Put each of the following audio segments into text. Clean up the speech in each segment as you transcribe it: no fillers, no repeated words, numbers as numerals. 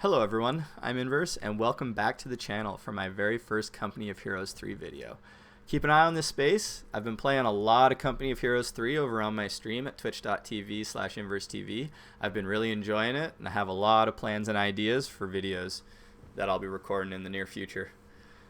Hello everyone, I'm Inverse and welcome back to the channel for my very first Company of Heroes 3 video. Keep an eye on this space. I've been playing a lot of Company of Heroes 3 over on my stream at twitch.tv/InverseTV. I've been really enjoying it and I have a lot of plans and ideas for videos that I'll be recording in the near future.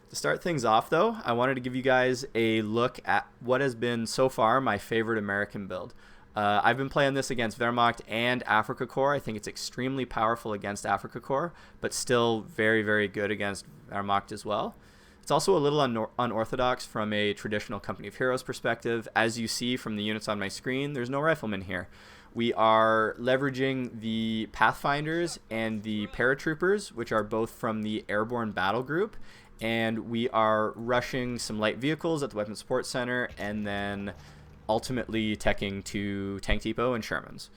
To start things off though, I wanted to give you guys a look at what has been so far my favorite American build. I've been playing this against Wehrmacht and Afrika Korps. I think it's extremely powerful against Afrika Korps, but still very, very good against Wehrmacht as well. It's also a little unorthodox from a traditional Company of Heroes perspective. As you see from the units on my screen, there's no riflemen here. We are leveraging the Pathfinders and the Paratroopers, which are both from the Airborne Battlegroup, and we are rushing some light vehicles at the Weapons Support Center, and then ultimately teching to Tank Depot and Shermans.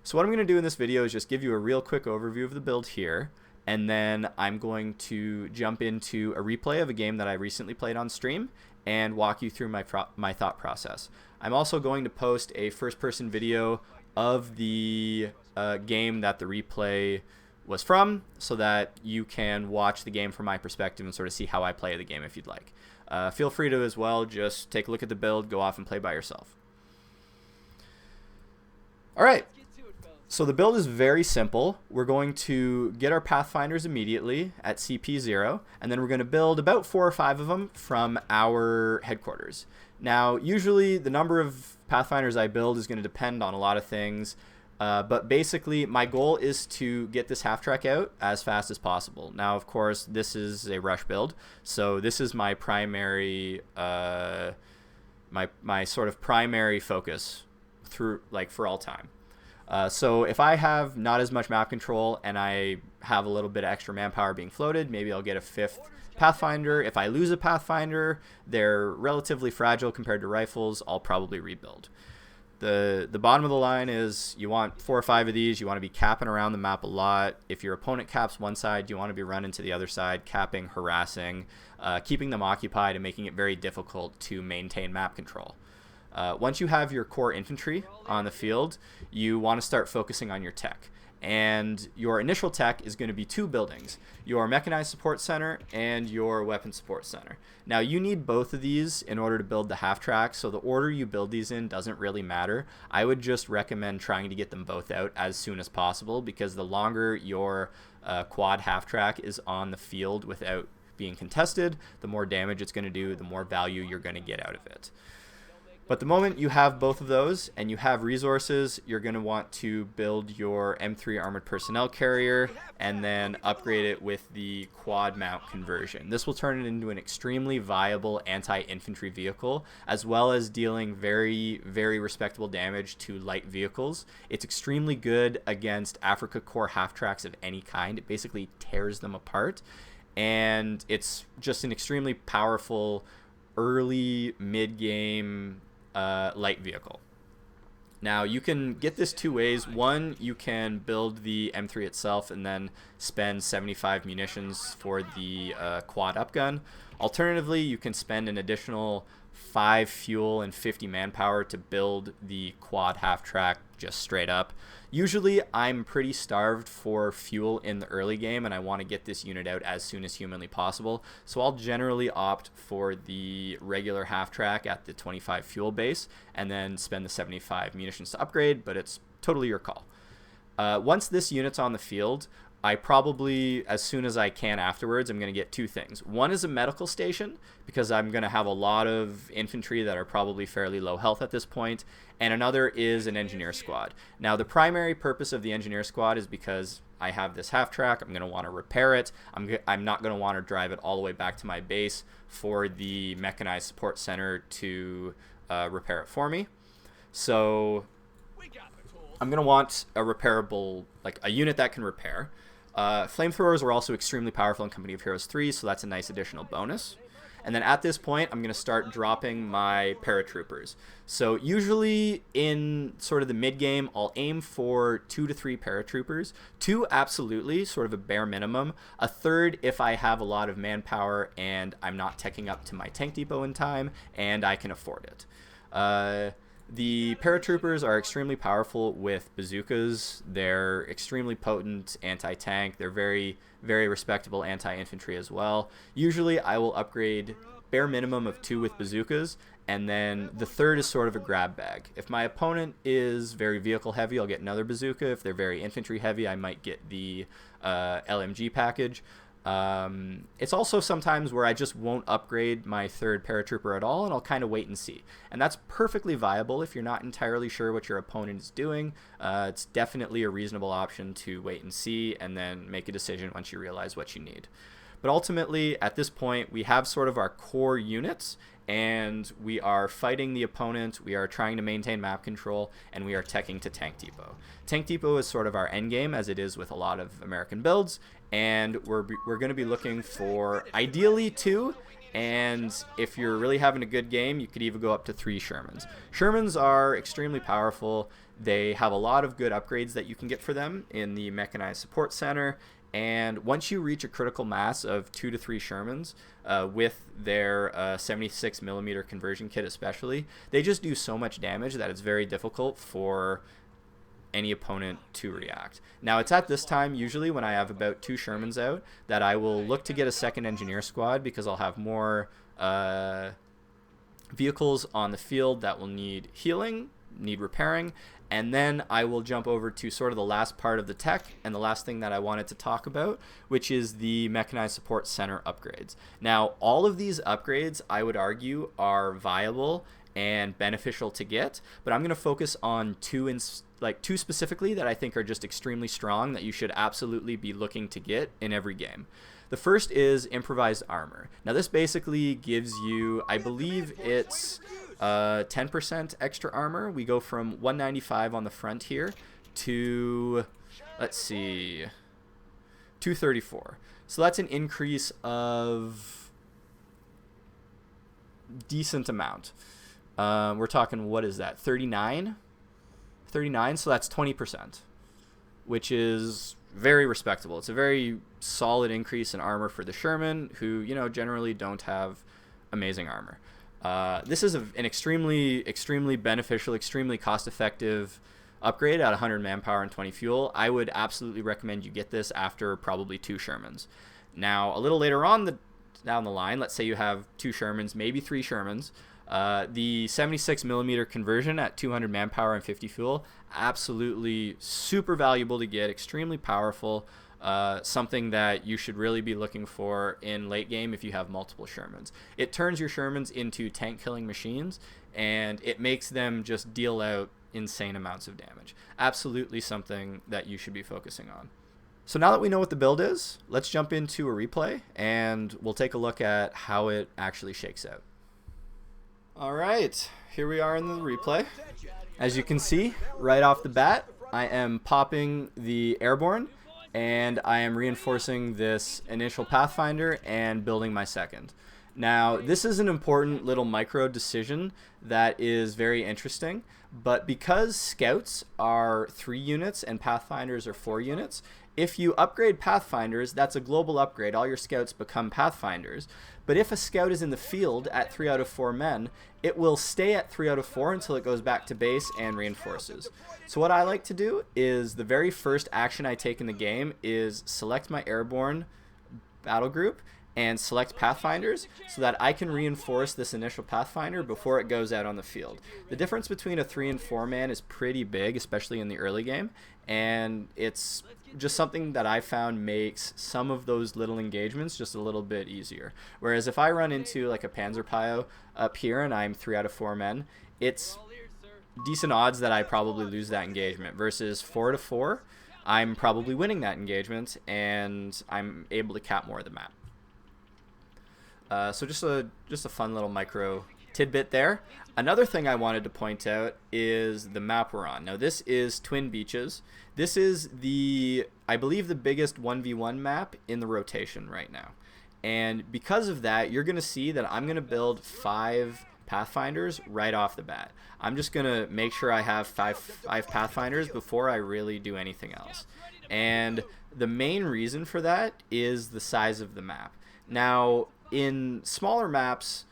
So what I'm going to do in this video is just give you a real quick overview of the build here, and then I'm going to jump into a replay of a game that I recently played on stream and walk you through my thought process. I'm also going to post a first-person video of the game that the replay was from, so that you can watch the game from my perspective and sort of see how I play the game if you'd like. Feel free to as well just take a look at the build, go off and play by yourself. Alright, so the build is very simple. We're going to get our Pathfinders immediately at CP0, and then we're going to build about 4 or 5 of them from our headquarters. Now, usually the number of Pathfinders I build is going to depend on a lot of things, but basically my goal is to get this half-track out as fast as possible. Now, of course, this is a rush build, so this is my primary, my sort of primary focus through, like, for all time. So if I have not as much map control and I have a little bit of extra manpower being floated, maybe I'll get a 5th Pathfinder. If I lose a Pathfinder, they're relatively fragile compared to rifles, I'll probably rebuild. The bottom of the line is you want 4 or 5 of these. You want to be capping around the map a lot. If your opponent caps one side, you want to be running to the other side, capping, harassing, keeping them occupied, and making it very difficult to maintain map control. Once you have your core infantry on the field, you want to start focusing on your tech. And your initial tech is going to be 2 buildings, your Mechanized Support Center and your Weapons Support Center. Now, you need both of these in order to build the half-track, so the order you build these in doesn't really matter. I would just recommend trying to get them both out as soon as possible, because the longer your quad half-track is on the field without being contested, the more damage it's going to do, the more value you're going to get out of it. But the moment you have both of those and you have resources, you're going to want to build your M3 Armored Personnel Carrier and then upgrade it with the quad mount conversion. This will turn it into an extremely viable anti-infantry vehicle, as well as dealing very, very respectable damage to light vehicles. It's extremely good against Afrika Korps half-tracks of any kind. It basically tears them apart, and it's just an extremely powerful early mid-game light vehicle. Now, you can get this 2 ways. One, you can build the M3 itself and then spend 75 munitions for the quad upgun. Alternatively, you can spend an additional 5 fuel and 50 manpower to build the quad half-track just straight up. Usually, I'm pretty starved for fuel in the early game, and I want to get this unit out as soon as humanly possible. So I'll generally opt for the regular half-track at the 25 fuel base, and then spend the 75 munitions to upgrade, but it's totally your call. Once this unit's on the field, I probably, as soon as I can afterwards, I'm going to get 2 things. One is a medical station, because I'm going to have a lot of infantry that are probably fairly low health at this point, and another is an engineer squad. Now, the primary purpose of the engineer squad is because I have this half-track. I'm going to want to repair it. I'm not going to want to drive it all the way back to my base for the Mechanized Support Center to repair it for me. So I'm going to want a repairable, like a unit that can repair. Flamethrowers are also extremely powerful in Company of Heroes 3, so that's a nice additional bonus. And then at this point, I'm going to start dropping my Paratroopers. So usually in sort of the mid-game, I'll aim for 2 to 3 Paratroopers. 2 absolutely, sort of a bare minimum. A 3rd if I have a lot of manpower and I'm not teching up to my Tank Depot in time and I can afford it. The Paratroopers are extremely powerful with bazookas. They're extremely potent anti-tank. They're very, very respectable anti-infantry as well. Usually I will upgrade bare minimum of 2 with bazookas, and then the third is sort of a grab bag. If my opponent is very vehicle heavy, I'll get another bazooka. If they're very infantry heavy, I might get the LMG package. It's also sometimes where I just won't upgrade my third paratrooper at all, and I'll kind of wait and see. And that's perfectly viable if you're not entirely sure what your opponent is doing. It's definitely a reasonable option to wait and see and then make a decision once you realize what you need. But ultimately, at this point, we have sort of our core units, and we are fighting the opponent, we are trying to maintain map control, and we are teching to Tank Depot. Tank Depot is sort of our end game, as it is with a lot of American builds, and we're going to be looking for ideally 2, and if you're really having a good game, you could even go up to 3 Shermans. Shermans are extremely powerful. They have a lot of good upgrades that you can get for them in the Mechanized Support Center. And once you reach a critical mass of 2 to 3 Shermans, with their 76mm conversion kit especially, they just do so much damage that it's very difficult for any opponent to react. Now, it's at this time, usually when I have about 2 Shermans out, that I will look to get a second engineer squad, because I'll have more vehicles on the field that will need healing, need repairing, and then I will jump over to sort of the last part of the tech and the last thing that I wanted to talk about, which is the Mechanized Support Center upgrades. Now, all of these upgrades, I would argue, are viable and beneficial to get, but I'm going to focus on 2 specifically that I think are just extremely strong that you should absolutely be looking to get in every game. The first is Improvised Armor. Now, this basically gives you, I believe it's 10% extra armor. We go from 195 on the front here to, let's see, 234. So that's an increase of decent amount. We're talking, what is that, 39? 39, so that's 20%, which is very respectable. It's a very solid increase in armor for the Sherman, who, you know, generally don't have amazing armor. This is an extremely beneficial, extremely cost-effective upgrade at 100 manpower and 20 fuel. I would absolutely recommend you get this after probably 2 Shermans. Now, a little later on down the line, let's say you have 2 Shermans, maybe 3 Shermans. The 76mm conversion at 200 manpower and 50 fuel, absolutely super valuable to get, extremely powerful. Something that you should really be looking for in late game if you have multiple Shermans. It turns your Shermans into tank killing machines, and it makes them just deal out insane amounts of damage. Absolutely something that you should be focusing on. So now that we know what the build is, let's jump into a replay, and we'll take a look at how it actually shakes out. All right, here we are in the replay. As you can see, right off the bat, I am popping the Airborne, and I am reinforcing this initial Pathfinder and building my second. Now, this is an important little micro decision that is very interesting, but because Scouts are 3 units and Pathfinders are 4 units, if you upgrade Pathfinders, that's a global upgrade. All your Scouts become Pathfinders. But if a Scout is in the field at 3 out of 4 men, it will stay at 3 out of 4 until it goes back to base and reinforces. So what I like to do is the very first action I take in the game is select my Airborne Battlegroup and select Pathfinders so that I can reinforce this initial Pathfinder before it goes out on the field. The difference between a 3 and 4 man is pretty big, especially in the early game, and it's just something that I found makes some of those little engagements just a little bit easier. Whereas if I run into like a Panzerpio up here and I'm 3 out of 4 men, it's decent odds that I probably lose that engagement, versus 4 to 4, I'm probably winning that engagement and I'm able to cap more of the map. So just a fun little micro tidbit there. Another thing I wanted to point out is the map we're on. Now this is Twin Beaches. This is I believe the biggest 1v1 map in the rotation right now. And because of that, you're going to see that I'm going to build 5 Pathfinders right off the bat. I'm just going to make sure I have five Pathfinders before I really do anything else. And the main reason for that is the size of the map. Now, in smaller maps,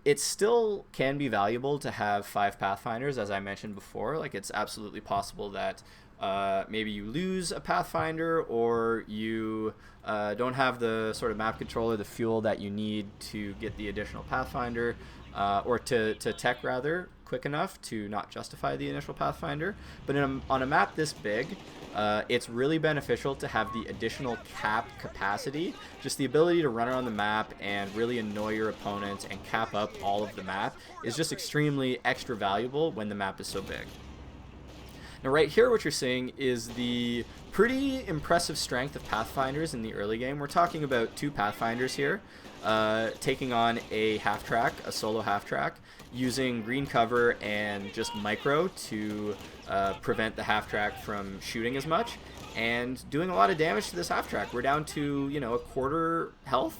it still can be valuable to have 5 Pathfinders, as I mentioned before. Like, it's absolutely possible that maybe you lose a Pathfinder, or you don't have the sort of map control or the fuel that you need to get the additional Pathfinder, or to tech rather quick enough to not justify the initial Pathfinder. But on a map this big, it's really beneficial to have the additional cap capacity, just the ability to run around the map and really annoy your opponent and cap up all of the map is just extremely extra valuable when the map is so big. Now right here what you're seeing is the pretty impressive strength of Pathfinders in the early game. We're talking about 2 Pathfinders here, taking on a half-track, a solo half-track, using green cover and just micro to prevent the half-track from shooting as much, and doing a lot of damage to this half-track. We're down to, you know, a quarter health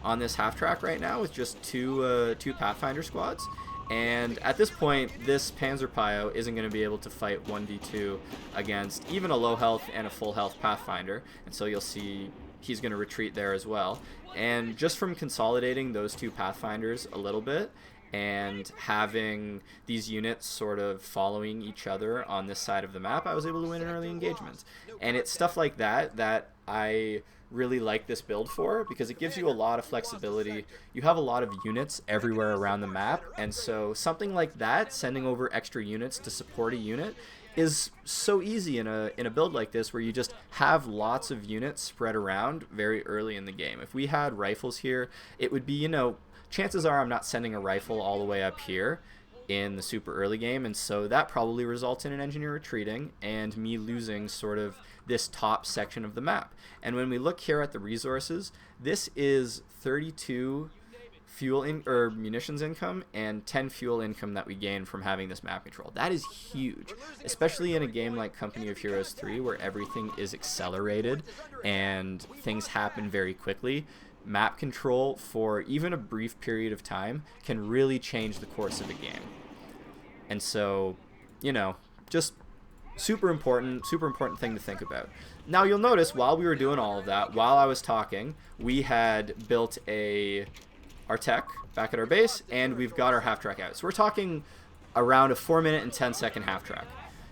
on this half-track right now with just two Pathfinder squads. And at this point, this Panzerpio isn't going to be able to fight 1v2 against even a low health and a full health Pathfinder, and so you'll see he's going to retreat there as well. And just from consolidating those 2 Pathfinders a little bit and having these units sort of following each other on this side of the map, I was able to win an early engagement. And it's stuff like that that I really like this build for, because it gives you a lot of flexibility. You have a lot of units everywhere around the map, and so something like that, sending over extra units to support a unit, is so easy in a build like this, where you just have lots of units spread around very early in the game. If we had rifles here, it would be, you know, chances are I'm not sending a rifle all the way up here in the super early game, and so that probably results in an engineer retreating and me losing sort of this top section of the map. And when we look here at the resources, this is 32 fuel or munitions income and 10 fuel income that we gain from having this map control. That is huge, especially in a game like Company of Heroes 3, where everything is accelerated and things happen very quickly. Map control for even a brief period of time can really change the course of a game. And so, you know, just super important thing to think about. Now you'll notice while we were doing all of that, while I was talking, we had built our tech back at our base, and we've got our half-track out. So we're talking around a 4-minute and 10-second half-track.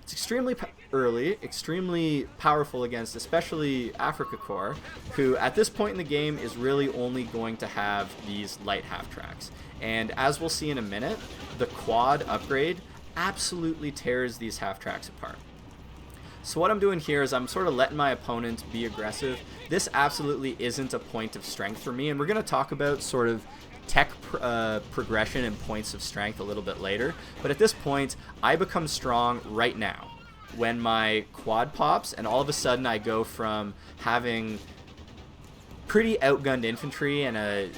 It's extremely early, extremely powerful against especially Africa Corps, who at this point in the game is really only going to have these light half-tracks. And as we'll see in a minute, the quad upgrade absolutely tears these half-tracks apart. So what I'm doing here is I'm sort of letting my opponent be aggressive. This absolutely isn't a point of strength for me, and we're going to talk about sort of tech progression and points of strength a little bit later. But at this point, I become strong right now when my quad pops, and all of a sudden I go from having pretty outgunned infantry and a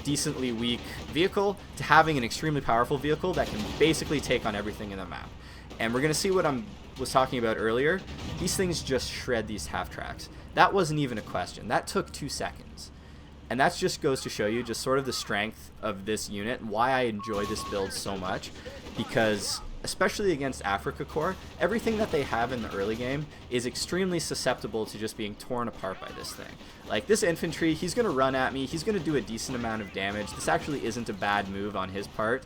decently weak vehicle to having an extremely powerful vehicle that can basically take on everything in the map. And we're going to see what I was talking about earlier. These things just shred these half-tracks. That wasn't even a question. That took 2 seconds. And that just goes to show you just sort of the strength of this unit and why I enjoy this build so much. Because especially against Africa Corps, everything that they have in the early game is extremely susceptible to just being torn apart by this thing. Like this infantry, he's going to run at me, he's going to do a decent amount of damage. This actually isn't a bad move on his part,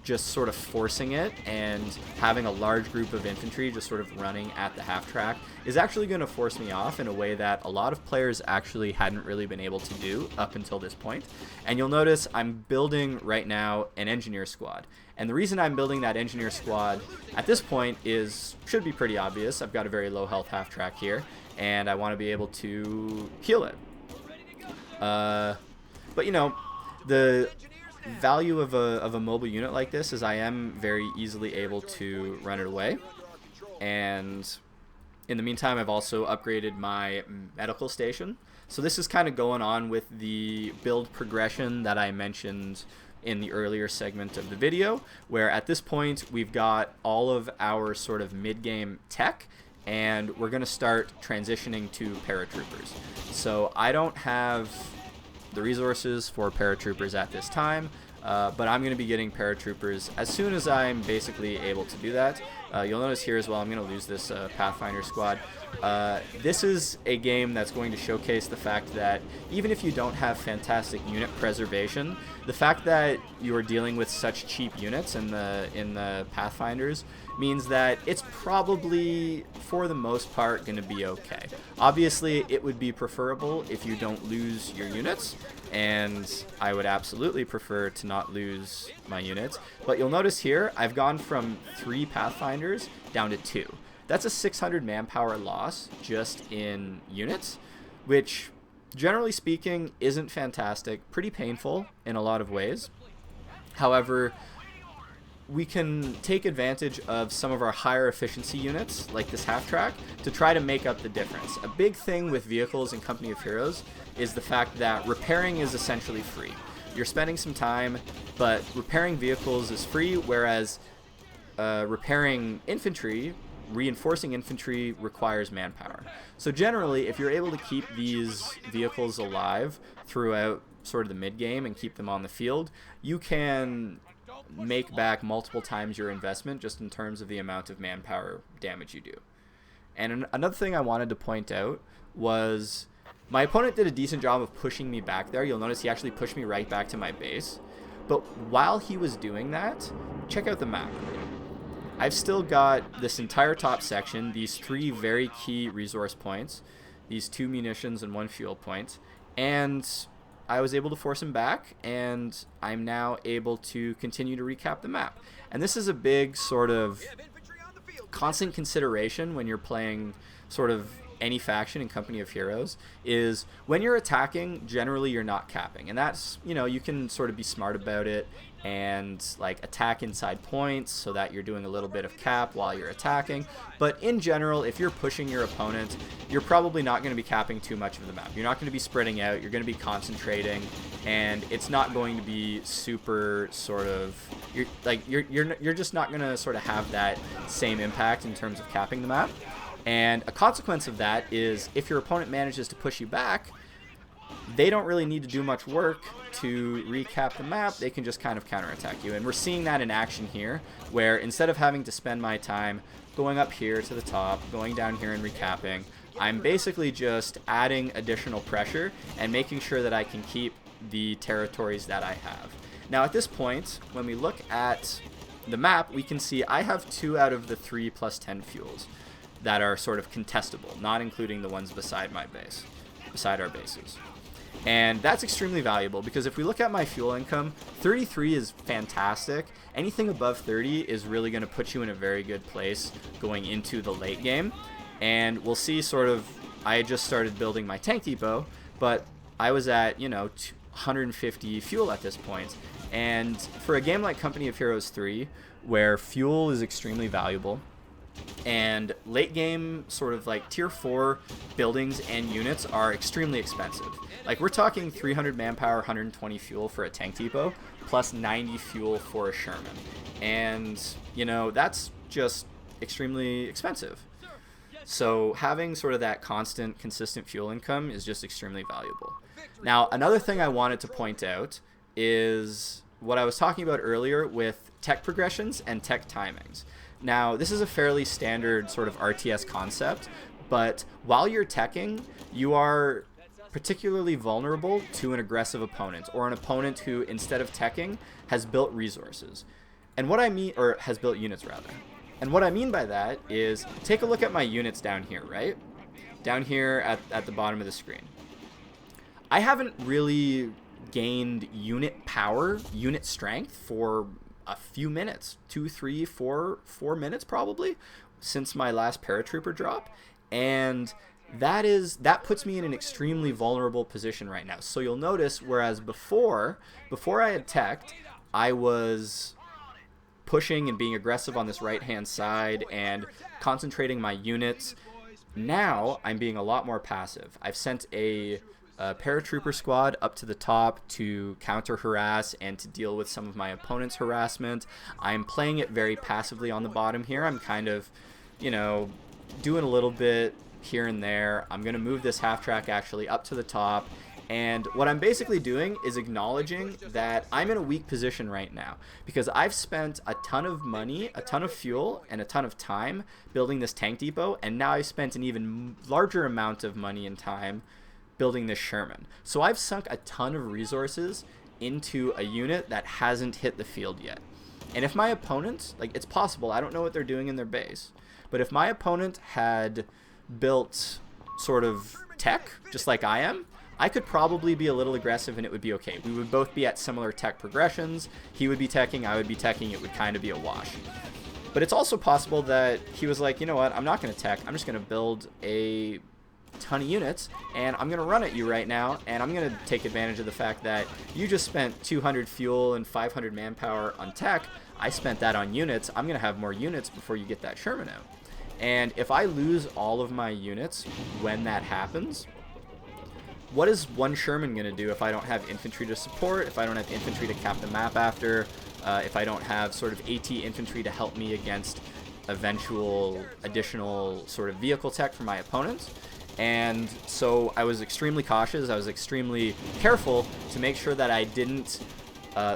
just sort of forcing it, and having a large group of infantry just sort of running at the half-track is actually going to force me off in a way that a lot of players actually hadn't really been able to do up until this point. And you'll notice I'm building right now an engineer squad. And the reason I'm building that engineer squad at this point should be pretty obvious. I've got a very low health half-track here, and I want to be able to heal it. But you know, the value of a mobile unit like this is I am very easily able to run it away. And in the meantime, I've also upgraded my medical station. So this is kind of going on with the build progression that I mentioned in the earlier segment of the video, where at this point we've got all of our sort of mid-game tech, and we're going to start transitioning to paratroopers. So I don't have the resources for paratroopers at this time, but I'm going to be getting paratroopers as soon as I'm basically able to do that. You'll notice here as well, I'm going to lose this Pathfinder squad. This is a game that's going to showcase the fact that even if you don't have fantastic unit preservation, the fact that you are dealing with such cheap units in the Pathfinders means that it's probably, for the most part, going to be okay. Obviously, it would be preferable if you don't lose your units, and I would absolutely prefer to not lose my units. But you'll notice here, I've gone from 3 Pathfinders down to 2. That's a 600 manpower loss just in units, which, generally speaking, isn't fantastic. Pretty painful in a lot of ways. However, we can take advantage of some of our higher efficiency units, like this half-track, to try to make up the difference. A big thing with vehicles in Company of Heroes is the fact that repairing is essentially free. You're spending some time, but repairing vehicles is free, whereas repairing infantry, reinforcing infantry, requires manpower. So generally, if you're able to keep these vehicles alive throughout sort of the mid-game and keep them on the field, you can make back multiple times your investment just in terms of the amount of manpower damage you do. And another thing I wanted to point out was my opponent did a decent job of pushing me back there. You'll notice he actually pushed me right back to my base. But while he was doing that, check out the map. I've still got this entire top section, these 3 very key resource points, these 2 munitions and 1 fuel point, and I was able to force him back, and I'm now able to continue to recap the map. And this is a big sort of constant consideration when you're playing sort of any faction in Company of Heroes, is when you're attacking, generally you're not capping. And that's, you know, you can sort of be smart about it and like attack inside points so that you're doing a little bit of cap while you're attacking. But in general, if you're pushing your opponent, you're probably not going to be capping too much of the map. You're not going to be spreading out, you're going to be concentrating, and it's not going to be super sort of, you're just not going to sort of have that same impact in terms of capping the map. And a consequence of that is if your opponent manages to push you back, they don't really need to do much work to recap the map. They can just kind of counterattack you. And we're seeing that in action here, where instead of having to spend my time going up here to the top, going down here and recapping, I'm basically just adding additional pressure and making sure that I can keep the territories that I have. Now at this point, when we look at the map, we can see I have 2 out of the 3 plus 10 fuels that are sort of contestable, not including the ones beside my base, beside our bases. And that's extremely valuable because if we look at my fuel income, 33 is fantastic. Anything above 30 is really going to put you in a very good place going into the late game. And we'll see sort of, I just started building my tank depot, but I was at, you know, 150 fuel at this point. And for a game like Company of Heroes 3, where fuel is extremely valuable, and late game sort of like tier 4 buildings and units are extremely expensive. Like we're talking 300 manpower, 120 fuel for a tank depot, plus 90 fuel for a Sherman. And, you know, that's just extremely expensive. So having sort of that constant, consistent fuel income is just extremely valuable. Now, another thing I wanted to point out is what I was talking about earlier with tech progressions and tech timings. Now, this is a fairly standard sort of RTS concept, but while you're teching, you are particularly vulnerable to an aggressive opponent, or an opponent who, instead of teching, has built resources. And what I mean, or has built units rather. And what I mean by that is, take a look at my units down here, right? Down here at the bottom of the screen. I haven't really gained unit power, unit strength for a few minutes, 2, 3, 4 minutes probably, since my last Paratrooper drop, and that puts me in an extremely vulnerable position right now. So you'll notice, whereas before I had teched, I was pushing and being aggressive on this right hand side and concentrating my units. Now I'm being a lot more passive. I've sent a paratrooper squad up to the top to counter harass and to deal with some of my opponent's harassment. I'm playing it very passively on the bottom here. I'm kind of, you know, doing a little bit here and there. I'm going to move this half track actually up to the top, And what I'm basically doing is acknowledging that I'm in a weak position right now because I've spent a ton of money, a ton of fuel, and a ton of time building this tank depot, and now I've spent an even larger amount of money and time building this Sherman. So I've sunk a ton of resources into a unit that hasn't hit the field yet. And if my opponent, like, it's possible, I don't know what they're doing in their base, but if my opponent had built sort of tech, just like I am, I could probably be a little aggressive and it would be okay. We would both be at similar tech progressions. He would be teching, I would be teching. It would kind of be a wash. But it's also possible that he was like, you know what, I'm not going to tech. I'm just going to build a ton of units and I'm going to run at you right now, and I'm going to take advantage of the fact that you just spent 200 fuel and 500 manpower on tech. I spent that on units. I'm going to have more units before you get that Sherman out. And if I lose all of my units when that happens, what is one Sherman going to do if I don't have infantry to support, if I don't have infantry to cap the map after, if I don't have sort of AT infantry to help me against eventual additional sort of vehicle tech for my opponents? And so I was extremely cautious, I was extremely careful to make sure that I didn't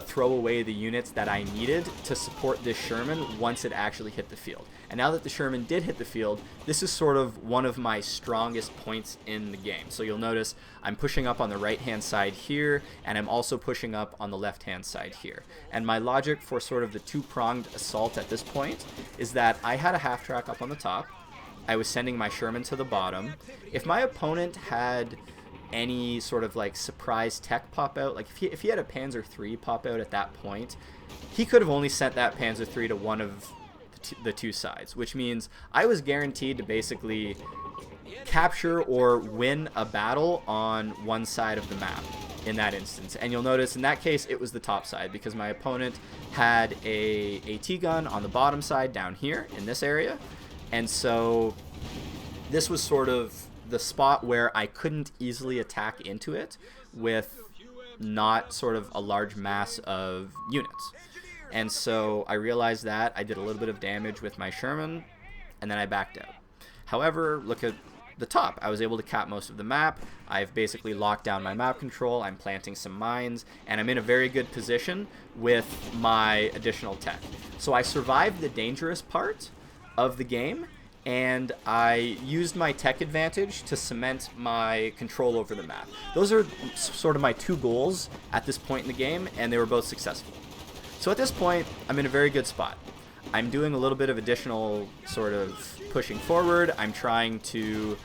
throw away the units that I needed to support this Sherman once it actually hit the field. And now that the Sherman did hit the field, this is sort of one of my strongest points in the game. So you'll notice I'm pushing up on the right-hand side here, and I'm also pushing up on the left-hand side here. And my logic for sort of the two-pronged assault at this point is that I had a half-track up on the top. I was sending my Sherman to the bottom. If my opponent had any sort of like surprise tech pop out, like if he had a Panzer III pop out at that point, he could have only sent that Panzer III to one of the two sides, which means I was guaranteed to basically capture or win a battle on one side of the map in that instance. And you'll notice in that case it was the top side because my opponent had a AT gun on the bottom side down here in this area, and so this was sort of the spot where I couldn't easily attack into it with not sort of a large mass of units. And so I realized that I did a little bit of damage with my Sherman, and then I backed out. However, look at the top. I was able to cap most of the map. I've basically locked down my map control. I'm planting some mines, and I'm in a very good position with my additional tech. So I survived the dangerous part of the game, and I used my tech advantage to cement my control over the map. Those are sort of my two goals at this point in the game, and they were both successful. So at this point, I'm in a very good spot. I'm doing a little bit of additional sort of pushing forward. I'm trying to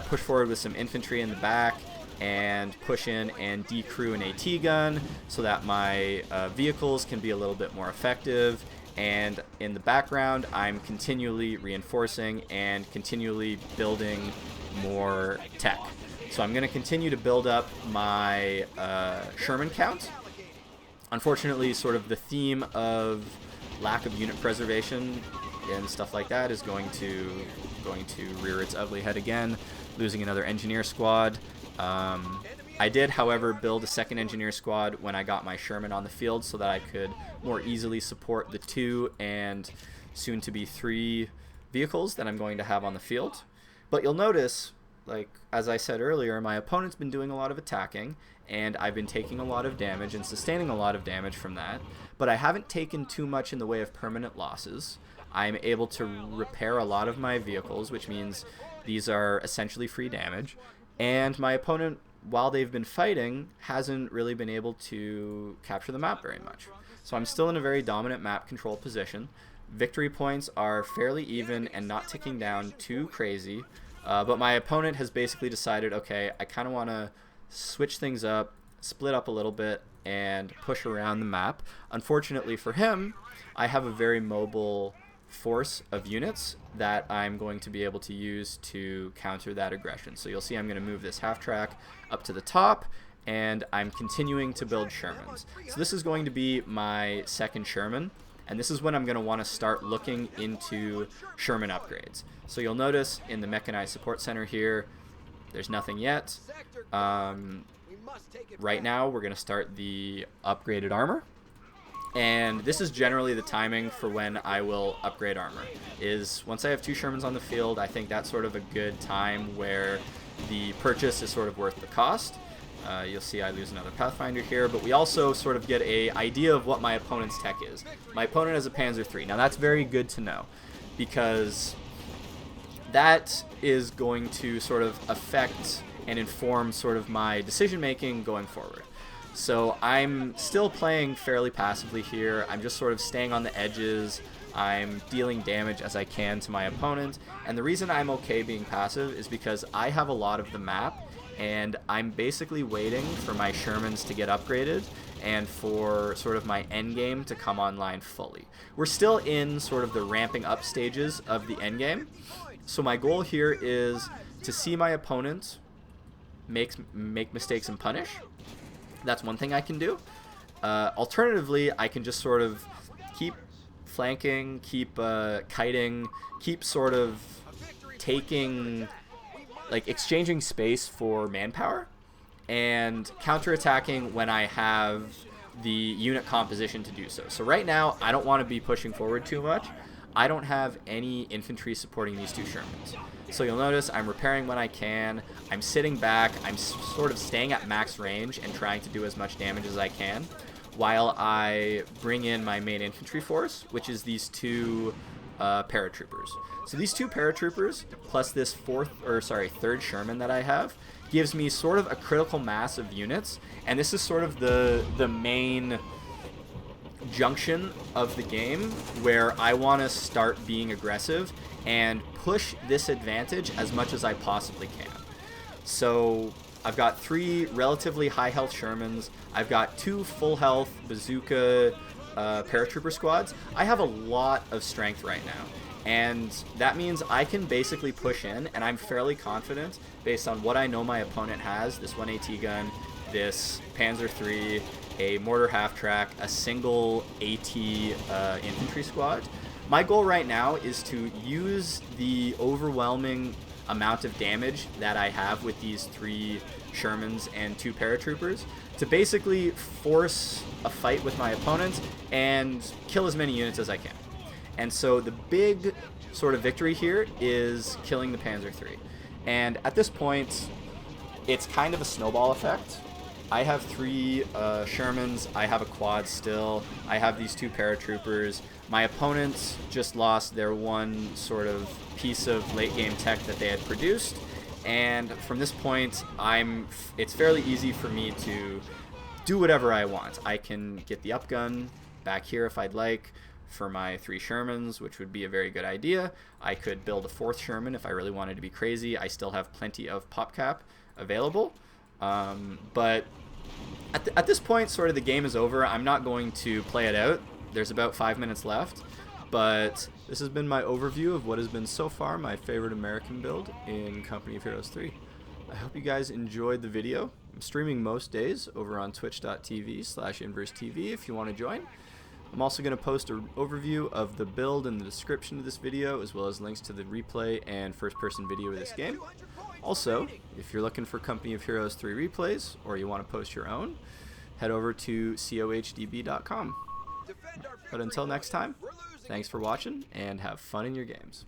push forward with some infantry in the back and push in and decrew an AT gun so that my vehicles can be a little bit more effective. And in the background, I'm continually reinforcing and continually building more tech. So I'm going to continue to build up my Sherman count. Unfortunately, sort of the theme of lack of unit preservation and stuff like that is going to rear its ugly head again, losing another engineer squad. I did, however, build a second engineer squad when I got my Sherman on the field so that I could more easily support the 2 and soon to be 3 vehicles that I'm going to have on the field. But you'll notice, like as I said earlier, my opponent's been doing a lot of attacking, and I've been taking a lot of damage and sustaining a lot of damage from that, but I haven't taken too much in the way of permanent losses. I'm able to repair a lot of my vehicles, which means these are essentially free damage, and my opponent, while they've been fighting, hasn't really been able to capture the map very much. So I'm still in a very dominant map control position. Victory points are fairly even and not ticking down too crazy, but my opponent has basically decided, okay, I kind of want to switch things up, split up a little bit, and push around the map. Unfortunately for him, I have a very mobile force of units that I'm going to be able to use to counter that aggression. So you'll see I'm going to move this half-track up to the top, and I'm continuing to build Shermans. So this is going to be my second Sherman, and this is when I'm going to want to start looking into Sherman upgrades. So you'll notice in the Mechanized Support Center here, there's nothing yet. Right now, we're going to start the upgraded armor. And this is generally the timing for when I will upgrade armor. Is once I have 2 Shermans on the field, I think that's sort of a good time where the purchase is sort of worth the cost. You'll see I lose another Pathfinder here, but we also sort of get a idea of what my opponent's tech is. My opponent has a Panzer III. Now that's very good to know, because that is going to sort of affect and inform sort of my decision making going forward. So I'm still playing fairly passively here. I'm just sort of staying on the edges. I'm dealing damage as I can to my opponent, and the reason I'm okay being passive is because I have a lot of the map, and I'm basically waiting for my Shermans to get upgraded and for sort of my endgame to come online fully. We're still in sort of the ramping up stages of the endgame, so my goal here is to see my opponent make mistakes and punish. That's one thing I can do. Alternatively, I can just sort of keep flanking, keep kiting, keep sort of taking, like, exchanging space for manpower and counterattacking when I have the unit composition to do so. So right now, I don't want to be pushing forward too much. I don't have any infantry supporting these two Shermans. So you'll notice I'm repairing when I can, I'm sitting back, I'm sort of staying at max range and trying to do as much damage as I can, while I bring in my main infantry force, which is these two paratroopers. So these two paratroopers, plus this third Sherman that I have, gives me sort of a critical mass of units, and this is sort of the main junction of the game where I want to start being aggressive and push this advantage as much as I possibly can. So I've got 3 relatively high health Shermans. I've got 2 full health bazooka paratrooper squads. I have a lot of strength right now, and that means I can basically push in, and I'm fairly confident based on what I know my opponent has, this 1 AT gun, this Panzer III, a mortar half-track, a single AT infantry squad. My goal right now is to use the overwhelming amount of damage that I have with these 3 Shermans and 2 paratroopers to basically force a fight with my opponent and kill as many units as I can. And so the big sort of victory here is killing the Panzer III. And at this point, it's kind of a snowball effect. I have 3 Shermans, I have a quad still, I have these 2 paratroopers. My opponents just lost their one sort of piece of late game tech that they had produced, and from this point it's fairly easy for me to do whatever I want. I can get the upgun back here if I'd like for my 3 Shermans, which would be a very good idea. I could build a 4th Sherman if I really wanted to be crazy. I still have plenty of pop cap available. But at this point, sort of the game is over. I'm not going to play it out. There's about 5 minutes left. But this has been my overview of what has been so far my favorite American build in Company of Heroes 3. I hope you guys enjoyed the video. I'm streaming most days over on twitch.tv/InverseTV if you want to join. I'm also going to post an overview of the build in the description of this video, as well as links to the replay and first-person video of this game. Also, if you're looking for Company of Heroes 3 replays, or you want to post your own, head over to cohdb.com. But until next time, thanks for watching, and have fun in your games.